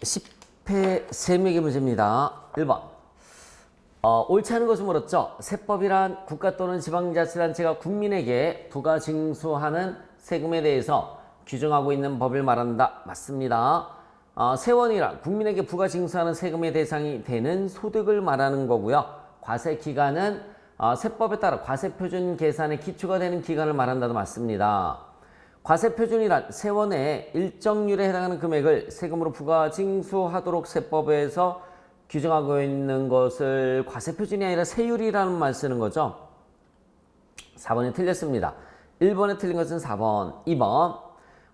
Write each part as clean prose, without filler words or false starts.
10회 세무계 문제입니다. 1번. 옳지 않은 것을 물었죠. 세법이란 국가 또는 지방자치단체가 국민에게 부가 징수하는 세금에 대해서 규정하고 있는 법을 말한다. 맞습니다. 세원이란 국민에게 부가 징수하는 세금의 대상이 되는 소득을 말하는 거고요. 과세기간은 세법에 따라 과세표준 계산의 기초가 되는 기간을 말한다도 맞습니다. 과세표준이란 세원의 일정률에 해당하는 금액을 세금으로 부가 징수하도록 세법에서 규정하고 있는 것을 과세표준이 아니라 세율이라는 말 쓰는 거죠. 4번이 틀렸습니다. 1번에 틀린 것은 4번. 2번.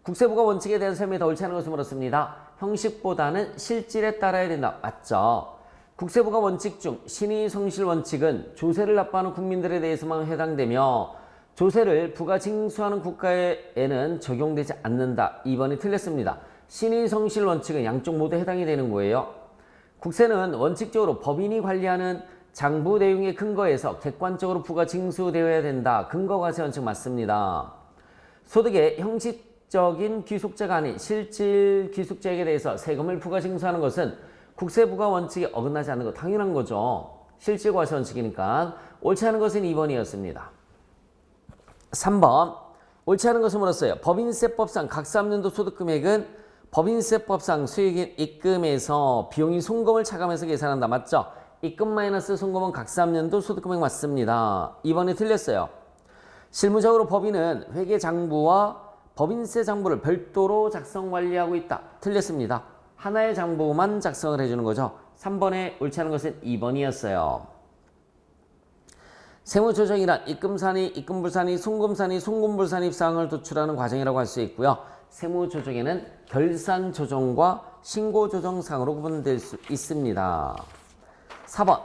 국세부가 원칙에 대한 설명이 더 옳지 않은 것을 물었습니다. 형식보다는 실질에 따라야 된다. 맞죠? 국세부가 원칙 중 신의 성실 원칙은 조세를 납부하는 국민들에 대해서만 해당되며 조세를 부가 징수하는 국가에는 적용되지 않는다. 2번이 틀렸습니다. 신의 성실 원칙은 양쪽 모두 해당이 되는 거예요. 국세는 원칙적으로 법인이 관리하는 장부 내용의 근거에서 객관적으로 부가 징수되어야 된다. 근거과세 원칙 맞습니다. 소득의 형식적인 귀속자가 아닌 실질 귀속자에게 대해서 세금을 부가 징수하는 것은 국세부가 원칙에 어긋나지 않는 거 당연한 거죠. 실질 과세 원칙이니까. 옳지 않은 것은 2번이었습니다. 3번. 옳지 않은 것을 물었어요. 법인세법상 각 3년도 소득금액은 법인세법상 수익인 입금에서 비용이 송금을 차감해서 계산한다. 맞죠? 입금 마이너스 송금은 각 3년도 소득금액 맞습니다. 2번이 틀렸어요. 실무적으로 법인은 회계장부와 법인세 장부를 별도로 작성 관리하고 있다. 틀렸습니다. 하나의 장부만 작성을 해주는 거죠. 3번에 옳지 않은 것은 2번이었어요. 세무조정이란 입금산이, 입금불산이, 송금산이, 송금불산이 사항을 도출하는 과정이라고 할 수 있고요. 세무조정에는 결산조정과 신고조정상으로 구분될 수 있습니다. 4번.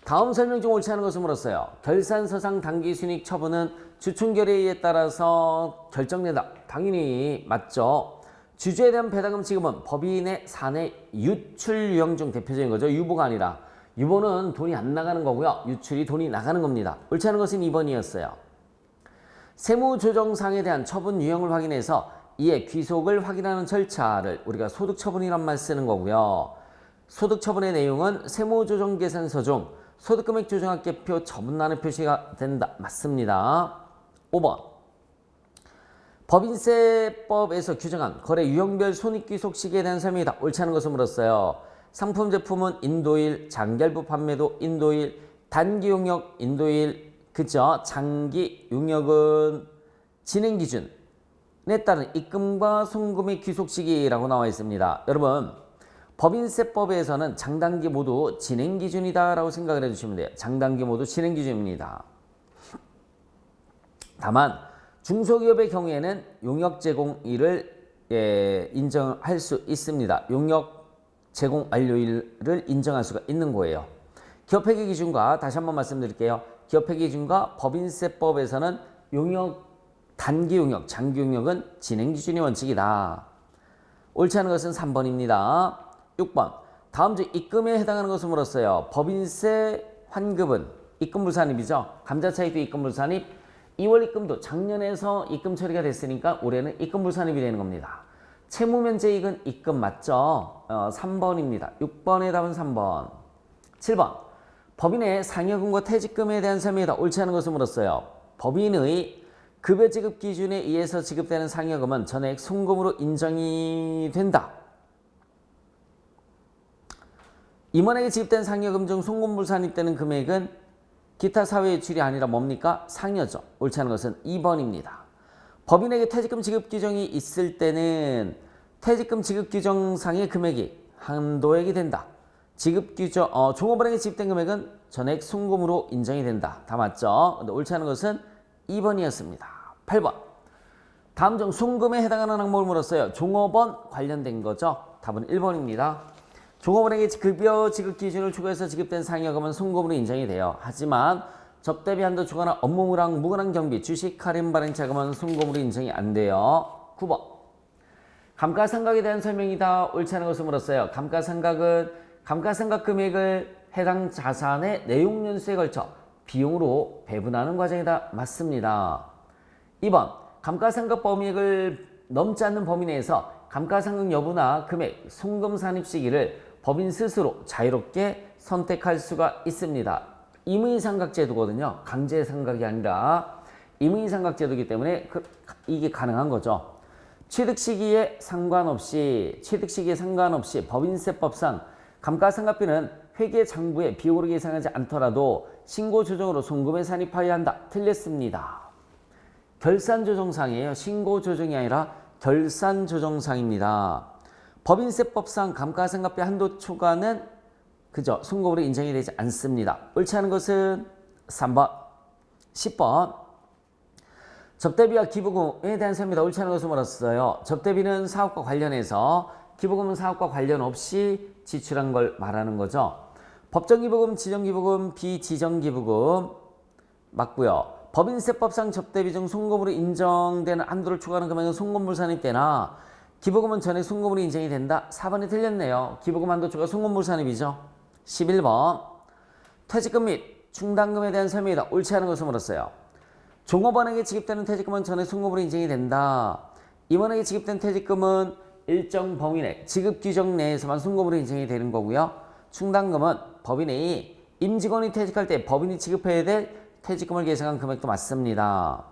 다음 설명 중 옳지 않은 것을 물었어요. 결산서상 당기순이익 처분은 주충결의에 따라서 결정된다. 당연히 맞죠. 주주에 대한 배당금 지급은 법인의 사내 유출 유형 중 대표적인 거죠. 유보가 아니라. 유보는 돈이 안 나가는 거고요. 유출이 돈이 나가는 겁니다. 옳지 않은 것은 2번이었어요. 세무조정상에 대한 처분 유형을 확인해서 이에 귀속을 확인하는 절차를 우리가 소득처분이란 말 쓰는 거고요. 소득처분의 내용은 세무조정계산서 중 소득금액 조정합계표 처분란에 표시가 된다. 맞습니다. 5번. 법인세법에서 규정한 거래 유형별 손익귀속 시기에 대한 설명이다. 옳지 않은 것을 물었어요. 상품 제품은 인도일, 장기할부 판매도 인도일, 단기 용역 인도일, 그죠? 장기 용역은 진행 기준에 따른 입금과 송금의 귀속 시기라고 나와 있습니다. 여러분, 법인세법에서는 장단기 모두 진행 기준이다라고 생각을 해주시면 돼요. 장단기 모두 진행 기준입니다. 다만 중소기업의 경우에는 용역 제공일을 인정할 수 있습니다. 용역 제공 완료일을 인정할 수가 있는 거예요. 기업회계 기준과 다시 한번 말씀드릴게요. 기업회계 기준과 법인세법에서는 용역, 단기 용역, 장기 용역은 진행 기준이 원칙이다. 옳지 않은 것은 3번입니다. 6번. 다음 중 입금에 해당하는 것을 물었어요. 법인세 환급은 입금불산입이죠. 감자차익도 입금불산입. 2월 입금도 작년에서 입금 처리가 됐으니까 올해는 입금불산입이 되는 겁니다. 채무면제이익은 입금 맞죠? 3번입니다. 6번의 답은 3번. 7번. 법인의 상여금과 퇴직금에 대한 설명이다. 옳지 않은 것을 물었어요. 법인의 급여 지급 기준에 의해서 지급되는 상여금은 전액 송금으로 인정이 된다. 임원에게 지급된 상여금 중 송금불산입되는 금액은 기타 사회유출이 아니라 뭡니까? 상여죠. 옳지 않은 것은 2번입니다. 법인에게 퇴직금 지급 규정이 있을 때는 퇴직금 지급 규정상의 금액이 한도액이 된다. 지급 규정, 종업원에게 지급된 금액은 전액 송금으로 인정이 된다. 다 맞죠? 근데 옳지 않은 것은 2번이었습니다. 8번. 다음 중 송금에 해당하는 항목을 물었어요. 종업원 관련된 거죠. 답은 1번입니다. 종업원에게 급여 지급 기준을 추가해서 지급된 상여금은 송금으로 인정이 돼요. 하지만 접대비 한도 초과나 업무무랑 무관한 경비, 주식 할인 발행 자금은 송금으로 인정이 안 돼요. 9번. 감가상각에 대한 설명이다. 옳지 않은 것을 물었어요. 감가상각은 감가상각 금액을 해당 자산의 내용연수에 걸쳐 비용으로 배분하는 과정이다. 맞습니다. 2번. 감가상각 범위액을 넘지 않는 범위 내에서 감가상각 여부나 금액, 송금 산입 시기를 법인 스스로 자유롭게 선택할 수가 있습니다. 임의상각제도거든요. 강제상각이 아니라 임의상각제도이기 때문에 이게 가능한 거죠. 취득 시기에 상관없이 법인세법상 감가상각비는 회계 장부에 비용으로 계산하지 않더라도 신고 조정으로 송금에 산입하여야 한다. 틀렸습니다. 결산조정상이에요. 신고 조정이 아니라 결산조정상입니다. 법인세법상 감가상각비 한도 초과는 그저 송금으로 인정이 되지 않습니다. 옳지 않은 것은 3번, 10번. 접대비와 기부금에 대한 설명입니다. 옳지 않은 것을 물었어요. 접대비는 사업과 관련해서, 기부금은 사업과 관련 없이 지출한 걸 말하는 거죠. 법정기부금, 지정기부금, 비지정기부금 맞고요. 법인세법상 접대비 중 송금으로 인정되는 한도를 초과하는 금액은 송금물 산입되나 기부금은 전액 송금으로 인정이 된다. 4번이 틀렸네요. 기부금 한도 초과 송금물 산입이죠. 11번. 퇴직금 및 충당금에 대한 설명이다. 옳지 않은 것을 물었어요. 종업원에게 지급되는 퇴직금은 전액 송금으로 인정이 된다. 임원에게 지급된 퇴직금은 일정 범위 내 지급 규정 내에서만 송금으로 인정이 되는 거고요. 충당금은 법인이 임직원이 퇴직할 때 법인이 지급해야 될 퇴직금을 계산한 금액도 맞습니다.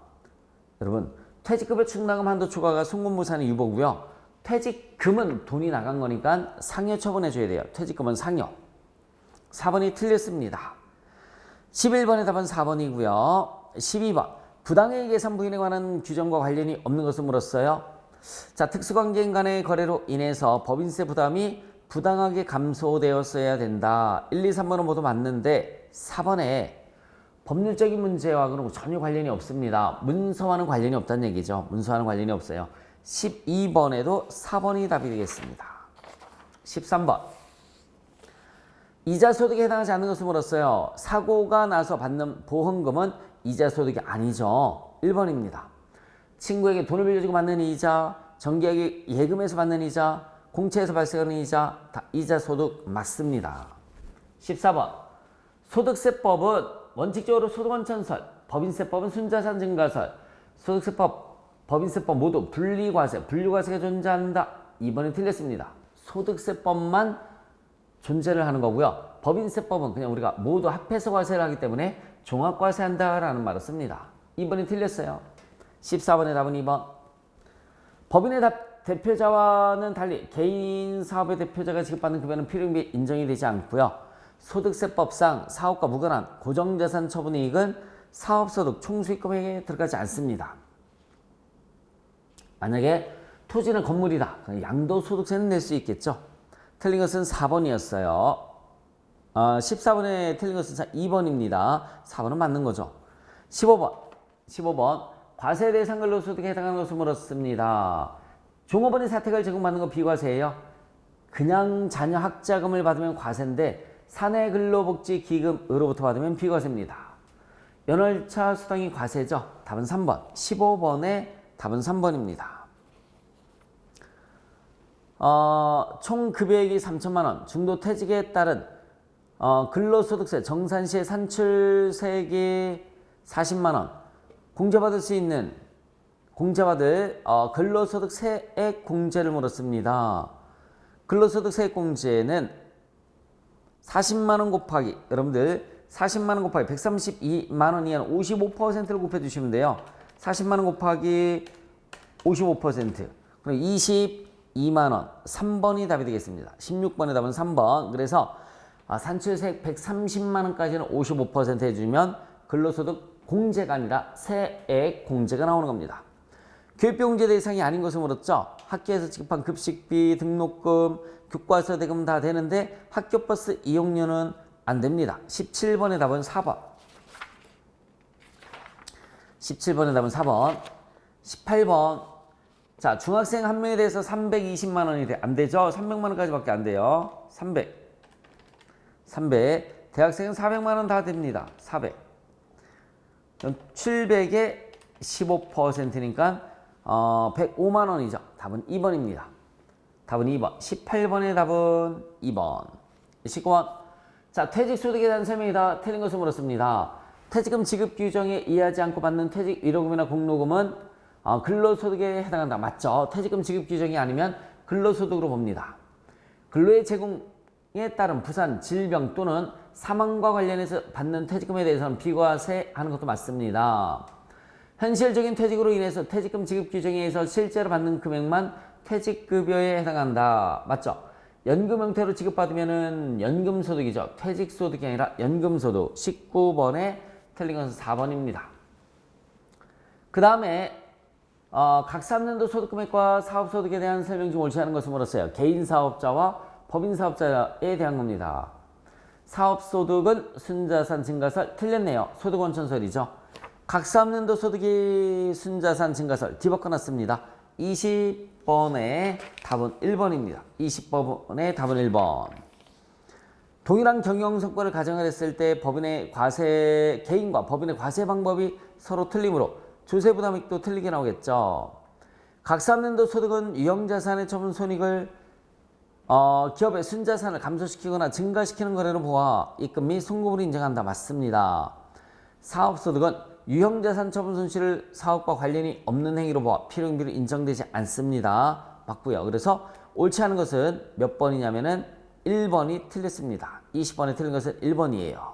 여러분, 퇴직금의 충당금 한도 초과가 송금물 산입 유보고요. 퇴직금은 돈이 나간 거니까 상여 처분해 줘야 돼요. 퇴직금은 상여. 4번이 틀렸습니다. 11번의 답은 4번이고요. 12번. 부당의 계산 부인에 관한 규정과 관련이 없는 것을 물었어요. 자, 특수관계인 간의 거래로 인해서 법인세 부담이 부당하게 감소되었어야 된다. 1, 2, 3번은 모두 맞는데 4번에 법률적인 문제와 그런 전혀 관련이 없습니다. 문서와는 관련이 없다는 얘기죠. 문서와는 관련이 없어요. 12번에도 4번이 답이 되겠습니다. 13번. 이자 소득에 해당하지 않는 것을 물었어요. 사고가 나서 받는 보험금은 이자 소득이 아니죠. 1번입니다. 친구에게 돈을 빌려주고 받는 이자, 정기하게 예금에서 받는 이자, 공채에서 발생하는 이자, 다 이자 소득 맞습니다. 14번. 소득세법은 원칙적으로 소득원천설, 법인세법은 순자산 증가설, 소득세법, 법인세법 모두 분리과세, 분류과세가 존재한다. 2번이 틀렸습니다. 소득세법만 존재를 하는 거고요. 법인세법은 그냥 우리가 모두 합해서 과세를 하기 때문에 종합과세한다라는 말을 씁니다. 2번이 틀렸어요. 14번의 답은 2번. 법인의 대표자와는 달리 개인 사업의 대표자가 지급받는 급여는 필요인비 인정이 되지 않고요. 소득세법상 사업과 무관한 고정자산 처분이익은 사업소득 총수익금액에 들어가지 않습니다. 만약에 토지는 건물이다. 양도소득세는 낼 수 있겠죠. 틀린 것은 4번이었어요. 14번에 틀린 것은 2번입니다. 4번은 맞는 거죠. 15번. 과세 대상 근로소득에 해당하는 것을 물었습니다. 종업원이 사택을 제공받는 건 비과세예요. 그냥 자녀 학자금을 받으면 과세인데 사내근로복지기금으로부터 받으면 비과세입니다. 연월차 수당이 과세죠. 답은 3번. 15번의 답은 3번입니다. 총 급여액이 3천만 원, 중도퇴직에 따른 근로소득세 정산시에 산출세액이 40만 원, 공제받을 수 있는 근로소득세액 공제를 물었습니다. 근로소득세액 공제는 40만 원 곱하기, 여러분들 40만 원 곱하기 132만 원 이하는 55%를 곱해주시면 돼요. 40만 원 곱하기 55%, 그럼 22만 원, 3번이 답이 되겠습니다. 16번의 답은 3번. 그래서 산출세액 130만 원까지는 55% 해주면 근로소득 공제가 아니라 세액 공제가 나오는 겁니다. 교육비 공제 대상이 아닌 것을 물었죠. 학교에서 지급한 급식비, 등록금, 교과서 대금 다 되는데 학교버스 이용료는 안 됩니다. 17번의 답은 4번. 17번의 답은 4번. 18번. 자, 중학생 한 명에 대해서 320만 원이 안 되죠? 300만 원까지밖에 안 돼요. 300. 대학생은 400만 원 다 됩니다. 400. 700에 15%니까 105만 원이죠. 답은 2번입니다. 답은 2번. 18번의 답은 2번. 19번. 자, 퇴직소득에 대한 설명이다. 틀린 것을 물었습니다. 퇴직금 지급 규정에 이해하지 않고 받는 퇴직 위로금이나 공로금은 근로소득에 해당한다. 맞죠? 퇴직금 지급 규정이 아니면 근로소득으로 봅니다. 근로의 제공에 따른 부산, 질병 또는 사망과 관련해서 받는 퇴직금에 대해서는 비과세하는 것도 맞습니다. 현실적인 퇴직으로 인해서 퇴직금 지급 규정에 의해서 실제로 받는 금액만 퇴직급여에 해당한다. 맞죠? 연금 형태로 지급받으면 연금소득이죠. 퇴직소득이 아니라 연금소득. 19번에 틀린 것은 4번입니다. 그 다음에 각 3년도 소득금액과 사업소득에 대한 설명 중 옳지 않은 것을 물었어요. 개인사업자와 법인사업자에 대한 겁니다. 사업소득은 순자산 증가설 틀렸네요. 소득원천설이죠. 각 3년도 소득이 순자산 증가설 뒤바꿔놨습니다. 20번의 답은 1번입니다. 20번의 답은 1번. 동일한 경영성과를 가정을 했을 때 법인의 과세, 개인과 법인의 과세 방법이 서로 틀리므로 조세부담액도 틀리게 나오겠죠. 각 3년도 소득은 유형자산의 처분 손익을 기업의 순자산을 감소시키거나 증가시키는 거래로 보아 입금 및 송금으로 인정한다. 맞습니다. 사업소득은 유형자산 처분 손실을 사업과 관련이 없는 행위로 보아 필요행비로 인정되지 않습니다. 맞고요. 그래서 옳지 않은 것은 몇 번이냐면은 1번이 틀렸습니다. 20번에 틀린 것은 1번이에요.